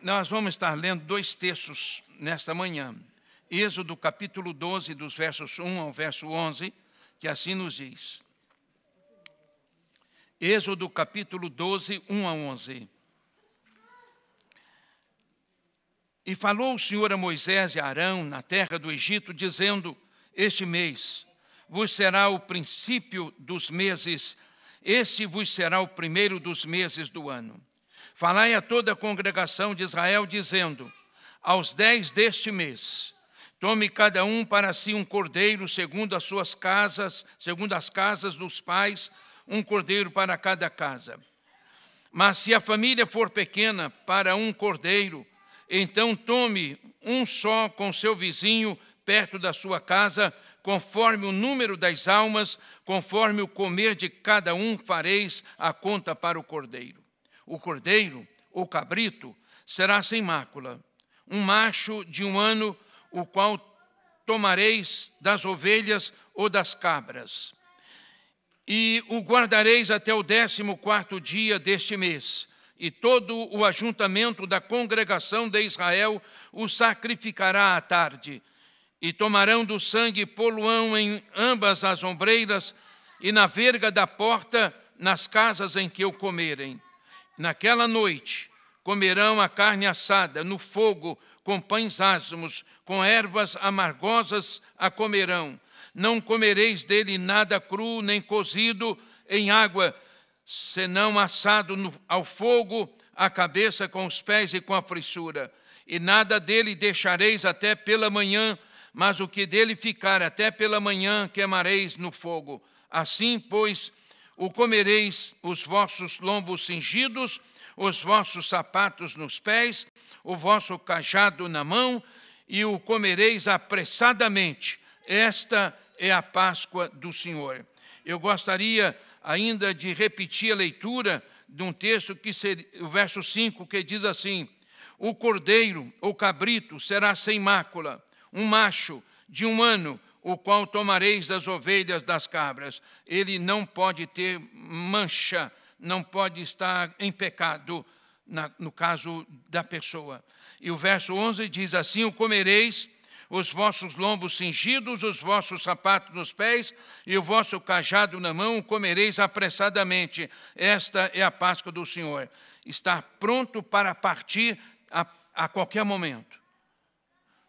Nós vamos estar lendo dois textos nesta manhã. Êxodo capítulo 12, dos versos 1 ao verso 11, que assim nos diz. Êxodo capítulo 12, 1 a 11. E falou o Senhor a Moisés e a Arão na terra do Egito, dizendo: este mês vos será o princípio dos meses, este vos será o primeiro dos meses do ano. Falai a toda a congregação de Israel, dizendo: aos 10 deste mês, tome cada um para si um cordeiro, segundo as suas casas, segundo as casas dos pais, um cordeiro para cada casa. Mas se a família for pequena, para um cordeiro, então tome um só com seu vizinho perto da sua casa, conforme o número das almas, conforme o comer de cada um, fareis a conta para o cordeiro. O cordeiro, ou cabrito, será sem mácula, um macho de 1 ano, o qual tomareis das ovelhas ou das cabras. E o guardareis até o 14º dia deste mês, e todo o ajuntamento da congregação de Israel o sacrificará à tarde. E tomarão do sangue e pô-lo-ão em ambas as ombreiras e na verga da porta, nas casas em que o comerem. Naquela noite comerão a carne assada no fogo, com pães asmos, com ervas amargosas a comerão. Não comereis dele nada cru, nem cozido em água, senão assado ao fogo, a cabeça com os pés e com a frissura. E nada dele deixareis até pela manhã, mas o que dele ficar até pela manhã queimareis no fogo. Assim, pois, o comereis os vossos lombos cingidos, os vossos sapatos nos pés, o vosso cajado na mão, e o comereis apressadamente. Esta é a Páscoa do Senhor. Eu gostaria ainda de repetir a leitura de um texto, que seria o verso 5, que diz assim: o cordeiro ou cabrito será sem mácula, um macho de 1 ano, o qual tomareis das ovelhas das cabras. Ele não pode ter mancha, não pode estar em pecado, no caso da pessoa. E o verso 11 diz assim: o comereis os vossos lombos cingidos, os vossos sapatos nos pés e o vosso cajado na mão, o comereis apressadamente. Esta é a Páscoa do Senhor. Está pronto para partir a qualquer momento.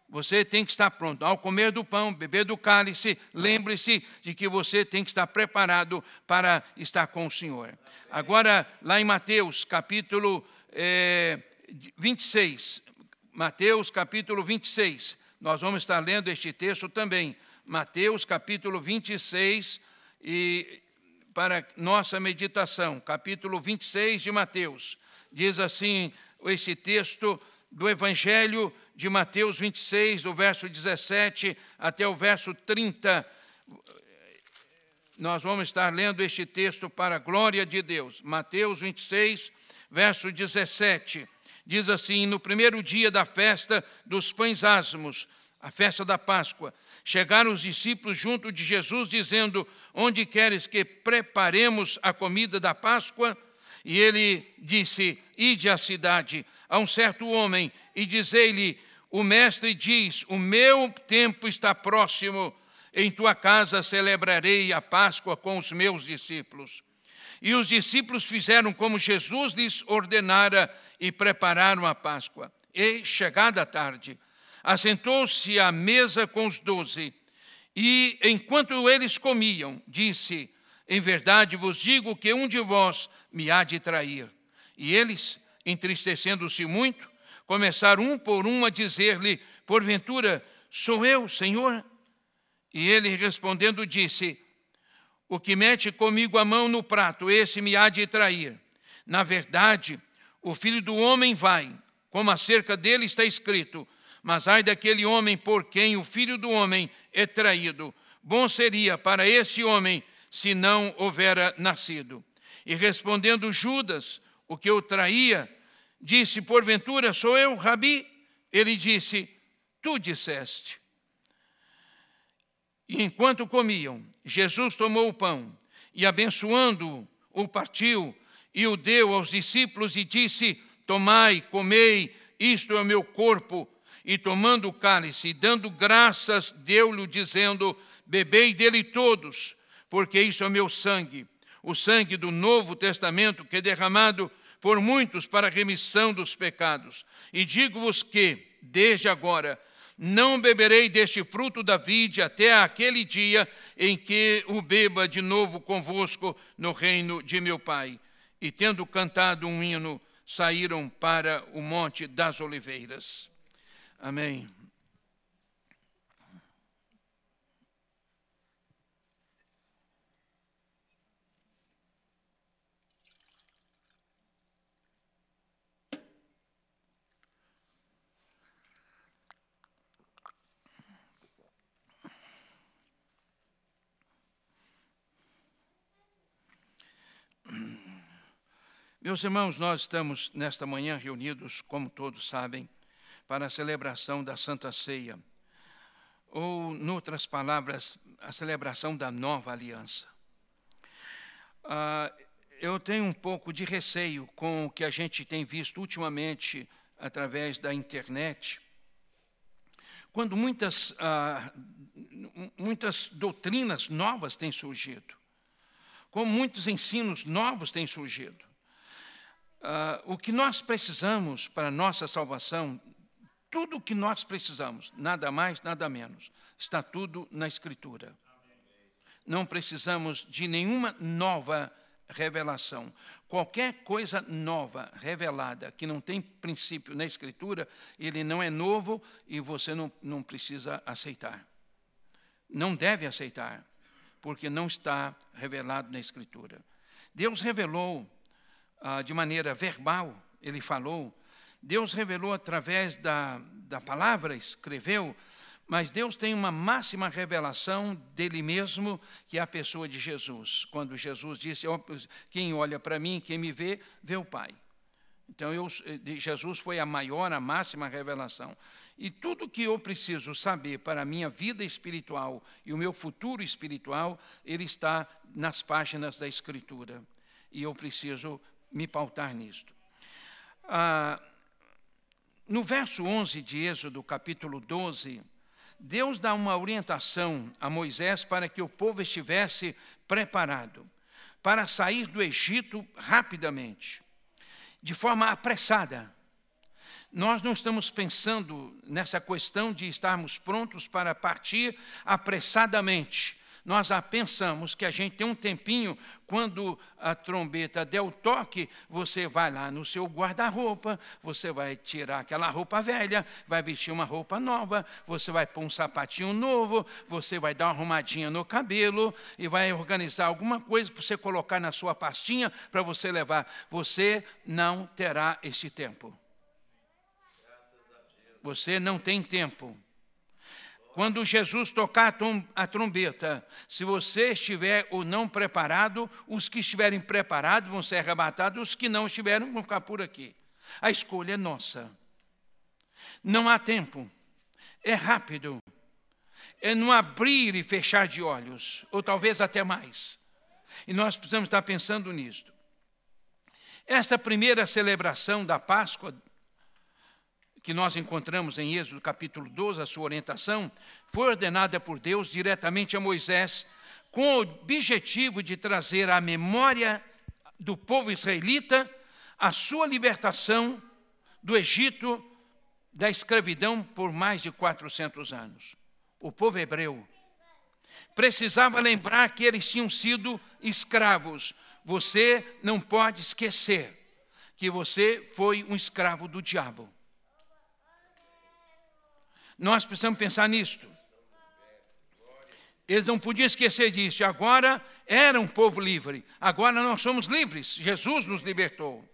Você tem que estar pronto. Ao comer do pão, beber do cálice, lembre-se de que você tem que estar preparado para estar com o Senhor. Agora, lá em Mateus, capítulo 26. Mateus, capítulo 26. Nós vamos estar lendo este texto também. Mateus, capítulo 26, e para nossa meditação, capítulo 26 de Mateus. Diz assim este texto do Evangelho de Mateus 26, do verso 17 até o verso 30. Nós vamos estar lendo este texto para a glória de Deus. Mateus 26, verso 17. Diz assim: no primeiro dia da festa dos pães asmos, a festa da Páscoa, chegaram os discípulos junto de Jesus, dizendo: onde queres que preparemos a comida da Páscoa? E ele disse: ide à cidade a um certo homem e dizei-lhe: o mestre diz, o meu tempo está próximo, em tua casa celebrarei a Páscoa com os meus discípulos. E os discípulos fizeram como Jesus lhes ordenara e prepararam a Páscoa. E, chegada a tarde, assentou-se à mesa com os 12, e, enquanto eles comiam, disse: em verdade vos digo que um de vós me há de trair. E eles, entristecendo-se muito, começaram um por um a dizer-lhe: porventura sou eu, Senhor? E ele, respondendo, disse: o que mete comigo a mão no prato, esse me há de trair. Na verdade, o Filho do Homem vai, como acerca dele está escrito, mas ai daquele homem por quem o Filho do Homem é traído. Bom seria para esse homem se não houvera nascido. E respondendo Judas, o que o traía, disse: porventura sou eu, Rabi? Ele disse: tu disseste. E enquanto comiam, Jesus tomou o pão e, abençoando-o, o partiu e o deu aos discípulos e disse: tomai, comei, isto é o meu corpo. E tomando o cálice e dando graças, deu-lhe, dizendo, bebei dele todos, porque isso é o meu sangue, o sangue do Novo Testamento, que é derramado por muitos para a remissão dos pecados. E digo-vos que, desde agora, não beberei deste fruto da vide até aquele dia em que o beba de novo convosco no reino de meu Pai. E tendo cantado um hino, saíram para o Monte das Oliveiras. Amém. Meus irmãos, nós estamos nesta manhã reunidos, como todos sabem, para a celebração da Santa Ceia, ou, em outras palavras, a celebração da nova aliança. Eu tenho um pouco de receio com o que a gente tem visto ultimamente através da internet, quando muitas doutrinas novas têm surgido, como muitos ensinos novos têm surgido. O que nós precisamos para a nossa salvação, tudo o que nós precisamos, nada mais, nada menos, está tudo na Escritura. Não precisamos de nenhuma nova revelação. Qualquer coisa nova, revelada, que não tem princípio na Escritura, ele não é novo e você não precisa aceitar. Não deve aceitar, porque não está revelado na Escritura. Deus revelou de maneira verbal, ele falou. Deus revelou através da palavra, escreveu, mas Deus tem uma máxima revelação dele mesmo, que é a pessoa de Jesus. Quando Jesus disse, quem olha para mim, quem me vê, vê o Pai. Então, Jesus foi a maior, a máxima revelação. E tudo que eu preciso saber para a minha vida espiritual e o meu futuro espiritual, ele está nas páginas da Escritura. E eu preciso me pautar nisto. No verso 11 de Êxodo, capítulo 12, Deus dá uma orientação a Moisés para que o povo estivesse preparado para sair do Egito rapidamente, de forma apressada. Nós não estamos pensando nessa questão de estarmos prontos para partir apressadamente. Nós pensamos que a gente tem um tempinho, quando a trombeta der o toque, você vai lá no seu guarda-roupa, você vai tirar aquela roupa velha, vai vestir uma roupa nova, você vai pôr um sapatinho novo, você vai dar uma arrumadinha no cabelo e vai organizar alguma coisa para você colocar na sua pastinha para você levar. Você não terá esse tempo. Você não tem tempo. Quando Jesus tocar a trombeta, se você estiver ou não preparado, os que estiverem preparados vão ser arrebatados, os que não estiverem vão ficar por aqui. A escolha é nossa. Não há tempo. É rápido. É no abrir e fechar de olhos, ou talvez até mais. E nós precisamos estar pensando nisto. Esta primeira celebração da Páscoa, que nós encontramos em Êxodo capítulo 12, a sua orientação, foi ordenada por Deus diretamente a Moisés, com o objetivo de trazer à memória do povo israelita a sua libertação do Egito, da escravidão por mais de 400 anos. O povo hebreu precisava lembrar que eles tinham sido escravos. Você não pode esquecer que você foi um escravo do diabo. Nós precisamos pensar nisto. Eles não podiam esquecer disso. Agora era um povo livre. Agora nós somos livres. Jesus nos libertou.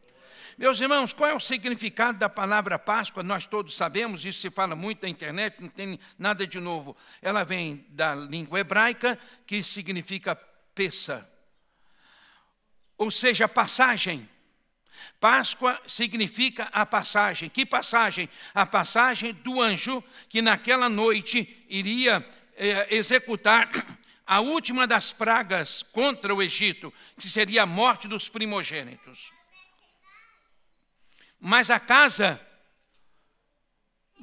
Meus irmãos, qual é o significado da palavra Páscoa? Nós todos sabemos, isso se fala muito na internet, não tem nada de novo. Ela vem da língua hebraica, que significa Pessa, ou seja, passagem. Páscoa significa a passagem. Que passagem? A passagem do anjo que naquela noite iria executar a última das pragas contra o Egito, que seria a morte dos primogênitos. Mas a casa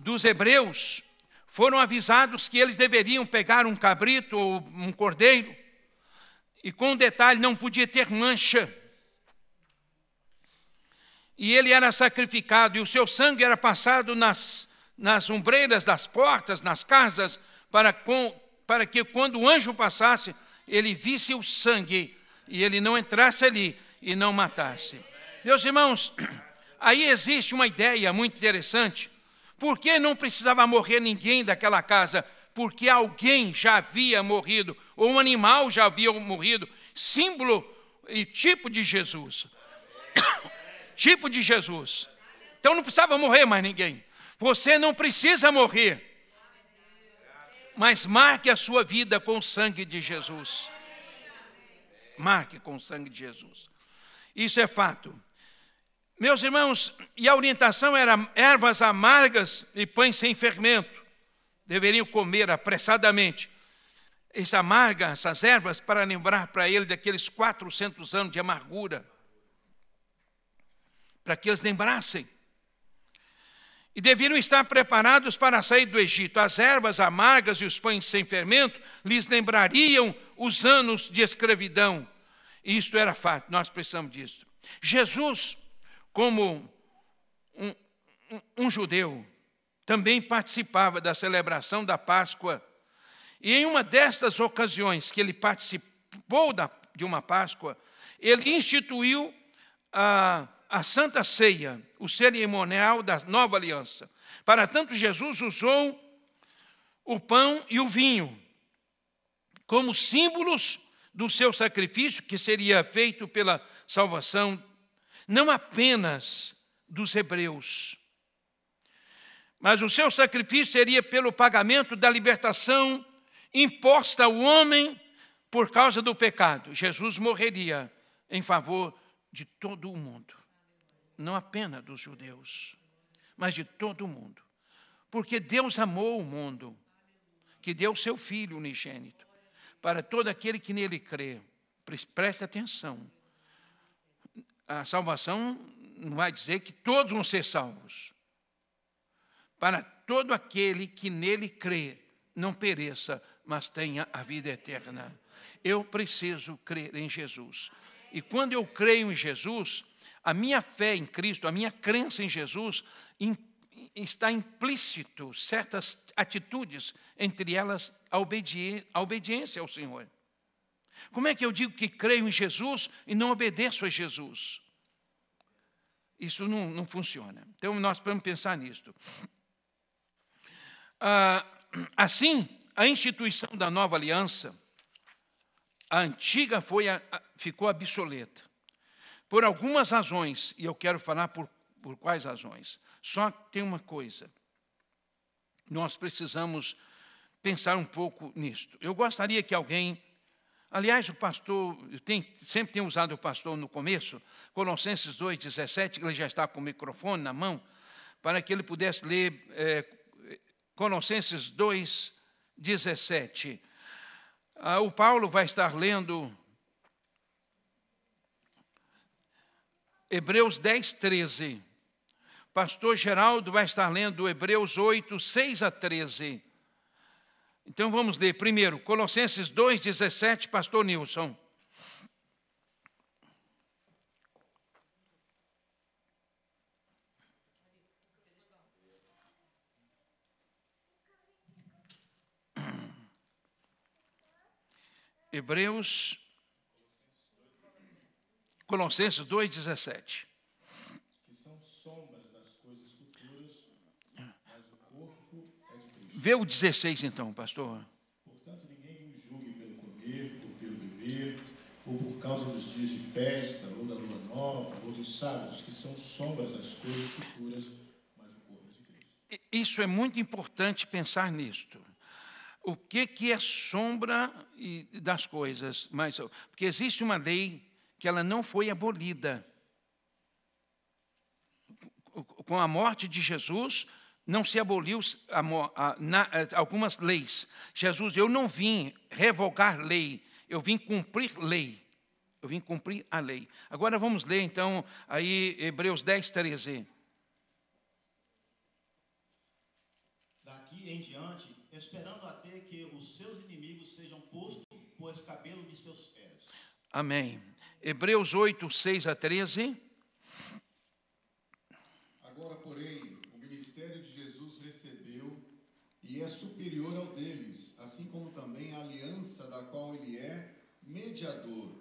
dos hebreus foram avisados que eles deveriam pegar um cabrito ou um cordeiro, e com um detalhe, não podia ter mancha. E ele era sacrificado, e o seu sangue era passado nas ombreiras das portas, nas casas, para que quando o anjo passasse, ele visse o sangue, e ele não entrasse ali e não matasse. Meus irmãos, aí existe uma ideia muito interessante. Por que não precisava morrer ninguém daquela casa? Porque alguém já havia morrido, ou um animal já havia morrido, símbolo e tipo de Jesus. Tipo de Jesus. Então não precisava morrer mais ninguém. Você não precisa morrer, mas marque a sua vida com o sangue de Jesus. Marque com o sangue de Jesus. Isso é fato. Meus irmãos, e a orientação era ervas amargas e pães sem fermento. Deveriam comer apressadamente essas ervas, para lembrar para ele daqueles 400 anos de amargura. Para que eles lembrassem. E deveriam estar preparados para sair do Egito. As ervas amargas e os pães sem fermento lhes lembrariam os anos de escravidão. E isto era fato, nós precisamos disso. Jesus, como um judeu, também participava da celebração da Páscoa. E em uma destas ocasiões que ele participou de uma Páscoa, ele instituiu a Santa Ceia, o cerimonial da nova aliança. Para tanto, Jesus usou o pão e o vinho como símbolos do seu sacrifício, que seria feito pela salvação, não apenas dos hebreus, mas o seu sacrifício seria pelo pagamento da libertação imposta ao homem por causa do pecado. Jesus morreria em favor de todo o mundo. Não apenas dos judeus, mas de todo o mundo. Porque Deus amou o mundo, que deu o seu Filho unigênito, para todo aquele que nele crê. Preste atenção. A salvação não vai dizer que todos vão ser salvos. Para todo aquele que nele crê, não pereça, mas tenha a vida eterna. Eu preciso crer em Jesus. E quando eu creio em Jesus, a minha fé em Cristo, a minha crença em Jesus, está implícito certas atitudes, entre elas a obediência ao Senhor. Como é que eu digo que creio em Jesus e não obedeço a Jesus? Isso não funciona. Então, nós podemos pensar nisto. Assim, a instituição da nova aliança, a antiga ficou obsoleta. Por algumas razões, e eu quero falar por quais razões. Só tem uma coisa. Nós precisamos pensar um pouco nisto. Eu gostaria que alguém... Aliás, o pastor, sempre tenho usado o pastor no começo, Colossenses 2,17, ele já está com o microfone na mão, para que ele pudesse ler Colossenses 2,17. O Paulo vai estar lendo Hebreus 10:13. Pastor Geraldo vai estar lendo Hebreus 8, 6 a 13. Então vamos ler primeiro, Colossenses 2,17, pastor Nilson. Colossenses 2,17. Que são sombras das coisas futuras, mas o corpo é de Cristo. Vê o 16 então, pastor. Portanto, ninguém vos julgue pelo comer, ou pelo beber, ou por causa dos dias de festa, ou da lua nova, ou dos sábados, que são sombras das coisas futuras, mas o corpo é de Cristo. Isso é muito importante pensar nisto. O que é sombra das coisas? Porque existe uma lei que ela não foi abolida. Com a morte de Jesus, não se aboliu algumas leis. Jesus, eu não vim revogar lei, eu vim cumprir lei. Eu vim cumprir a lei. Agora vamos ler então aí Hebreus 10:13. daqui em diante, esperando até que os seus inimigos sejam postos por escabelo de seus pés. Amém. Hebreus 8, 6 a 13. Agora, porém, o ministério de Jesus recebeu e é superior ao deles, assim como também a aliança da qual ele é mediador.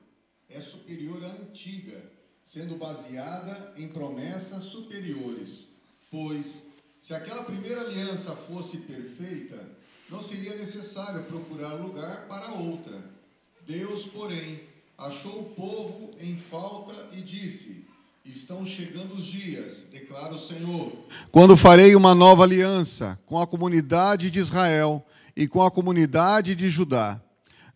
É superior à antiga, sendo baseada em promessas superiores. Pois, se aquela primeira aliança fosse perfeita, não seria necessário procurar lugar para outra. Deus, porém, achou o povo em falta e disse: estão chegando os dias, declara o Senhor, quando farei uma nova aliança com a comunidade de Israel e com a comunidade de Judá.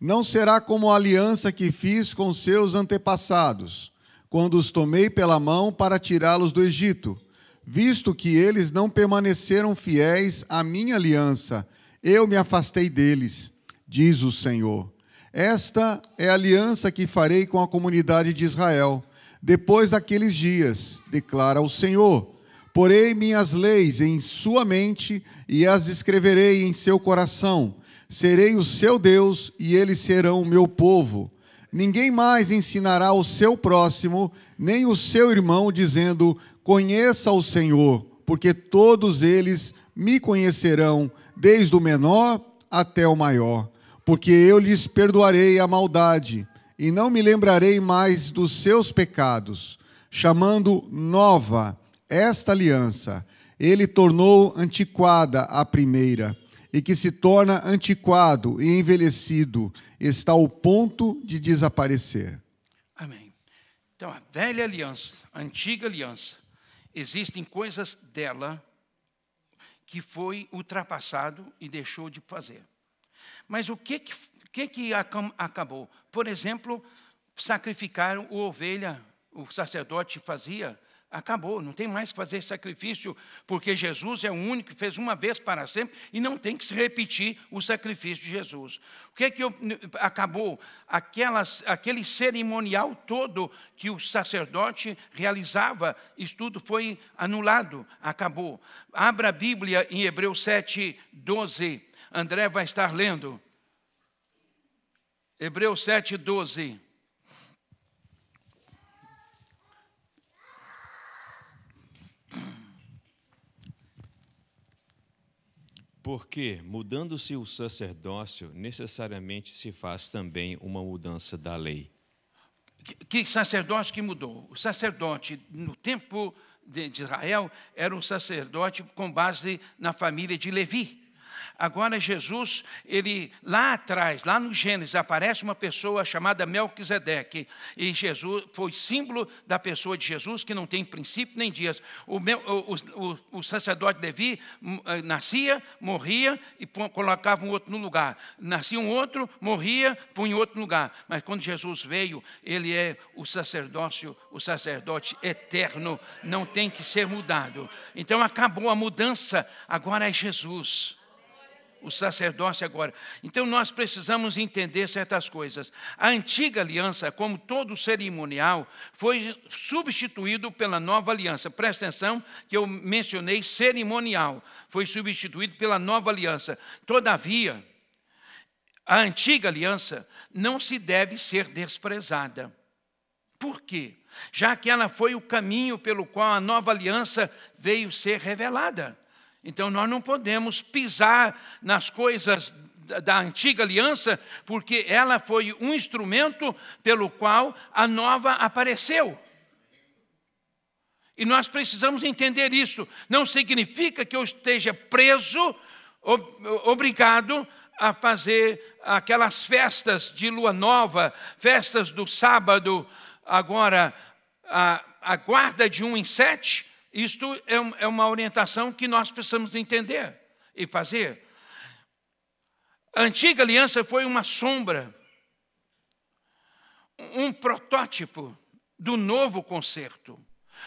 Não será como a aliança que fiz com seus antepassados, quando os tomei pela mão para tirá-los do Egito, visto que eles não permaneceram fiéis à minha aliança, eu me afastei deles, diz o Senhor. Esta é a aliança que farei com a comunidade de Israel, depois daqueles dias, declara o Senhor. Porei minhas leis em sua mente e as escreverei em seu coração. Serei o seu Deus e eles serão o meu povo. Ninguém mais ensinará o seu próximo, nem o seu irmão, dizendo: conheça o Senhor, porque todos eles me conhecerão, desde o menor até o maior. Porque eu lhes perdoarei a maldade, e não me lembrarei mais dos seus pecados. Chamando nova esta aliança, ele tornou antiquada a primeira, e que se torna antiquado e envelhecido, está ao ponto de desaparecer. Amém. Então, a velha aliança, a antiga aliança, existem coisas dela que foi ultrapassado e deixou de fazer. Mas o que acabou? Por exemplo, sacrificar a ovelha, o sacerdote fazia, acabou, não tem mais que fazer sacrifício, porque Jesus é o único que fez uma vez para sempre e não tem que se repetir o sacrifício de Jesus. O que acabou? Aquele cerimonial todo que o sacerdote realizava, isso tudo foi anulado, acabou. Abra a Bíblia em Hebreus 7, 12. André vai estar lendo. Hebreus 7, 12. Porque, mudando-se o sacerdócio, necessariamente se faz também uma mudança da lei. Que sacerdócio que mudou? O sacerdote, no tempo de Israel, era um sacerdote com base na família de Levi. Agora Jesus, ele lá atrás, lá no Gênesis, aparece uma pessoa chamada Melquisedeque. E Jesus foi símbolo da pessoa de Jesus, que não tem princípio nem dias. O sacerdote Levi nascia, morria e colocava um outro no lugar. Nascia um outro, morria, punha outro no lugar. Mas quando Jesus veio, ele é o sacerdote eterno, não tem que ser mudado. Então acabou a mudança, agora é Jesus. O sacerdócio agora. Então nós precisamos entender certas coisas. A antiga aliança, como todo cerimonial, foi substituído pela nova aliança. Presta atenção que eu mencionei cerimonial. Foi substituído pela nova aliança. Todavia, a antiga aliança não se deve ser desprezada. Por quê? Já que ela foi o caminho pelo qual a nova aliança veio ser revelada. Então, nós não podemos pisar nas coisas da antiga aliança, porque ela foi um instrumento pelo qual a nova apareceu. E nós precisamos entender isso. Não significa que eu esteja preso, obrigado a fazer aquelas festas de lua nova, festas do sábado, agora a guarda de 1 em 7. Isto é uma orientação que nós precisamos entender e fazer. A antiga aliança foi uma sombra, um protótipo do novo concerto,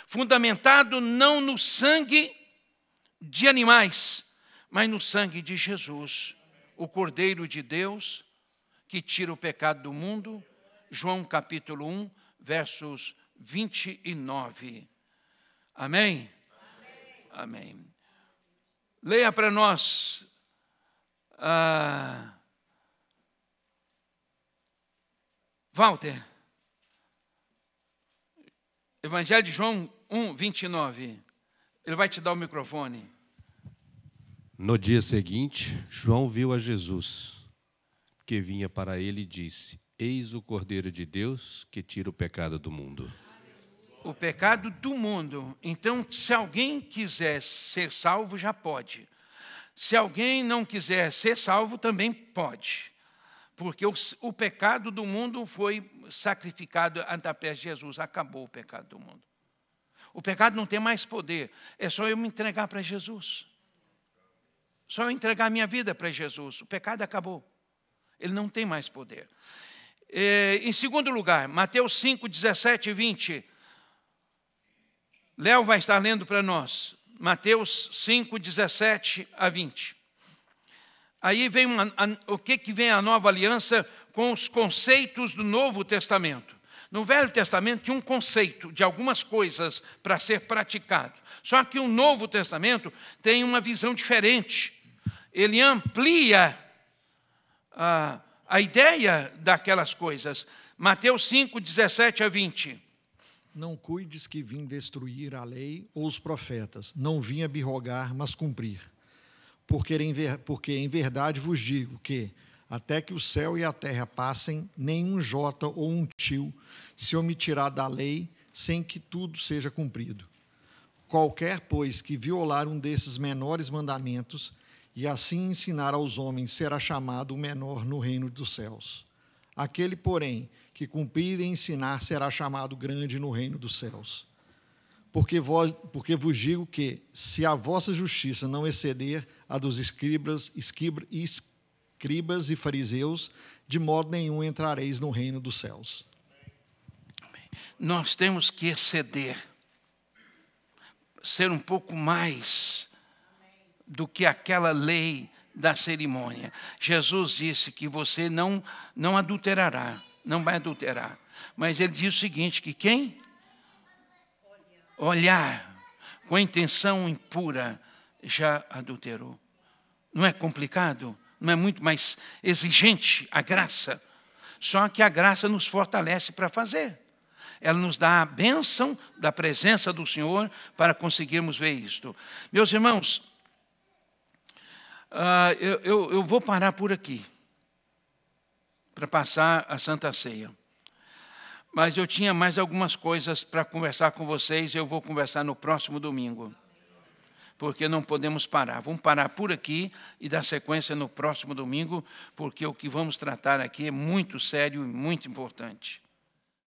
fundamentado não no sangue de animais, mas no sangue de Jesus, o Cordeiro de Deus, que tira o pecado do mundo. João capítulo 1, versos 29. Amém? Amém. Leia para nós Walter, Evangelho de João 1, 29. Ele vai te dar o microfone. No dia seguinte, João viu a Jesus, que vinha para ele e disse: Eis o Cordeiro de Deus que tira o pecado do mundo. O pecado do mundo. Então, se alguém quiser ser salvo, já pode. Se alguém não quiser ser salvo, também pode. Porque o pecado do mundo foi sacrificado através de Jesus. Acabou o pecado do mundo. O pecado não tem mais poder. É só eu me entregar para Jesus. Só eu entregar a minha vida para Jesus. O pecado acabou. Ele não tem mais poder. Em segundo lugar, Mateus 5, 17 e 20. Léo vai estar lendo para nós. Mateus 5, 17 a 20. Aí vem o que vem a nova aliança com os conceitos do Novo Testamento. No Velho Testamento tinha um conceito de algumas coisas para ser praticado. Só que o Novo Testamento tem uma visão diferente. Ele amplia a ideia daquelas coisas. Mateus 5, 17 a 20. Não cuides que vim destruir a lei ou os profetas. Não vim abrogar, mas cumprir. Porque em verdade vos digo que, até que o céu e a terra passem, nenhum jota ou um tio se omitirá da lei, sem que tudo seja cumprido. Qualquer, pois, que violar um desses menores mandamentos, e assim ensinar aos homens, será chamado o menor no reino dos céus. Aquele, porém, que cumprir e ensinar, será chamado grande no reino dos céus. Porque vos digo que, se a vossa justiça não exceder a dos escribas e fariseus, de modo nenhum entrareis no reino dos céus. Nós temos que exceder, ser um pouco mais do que aquela lei da cerimônia. Jesus disse que você não adulterará, não vai adulterar. Mas ele diz o seguinte, que quem olhar com intenção impura já adulterou. Não é complicado? Não é muito mais exigente a graça? Só que a graça nos fortalece para fazer. Ela nos dá a bênção da presença do Senhor para conseguirmos ver isto. Meus irmãos, eu vou parar por aqui para passar a Santa Ceia. Mas eu tinha mais algumas coisas para conversar com vocês e eu vou conversar no próximo domingo. Porque não podemos parar. Vamos parar por aqui e dar sequência no próximo domingo, porque o que vamos tratar aqui é muito sério e muito importante.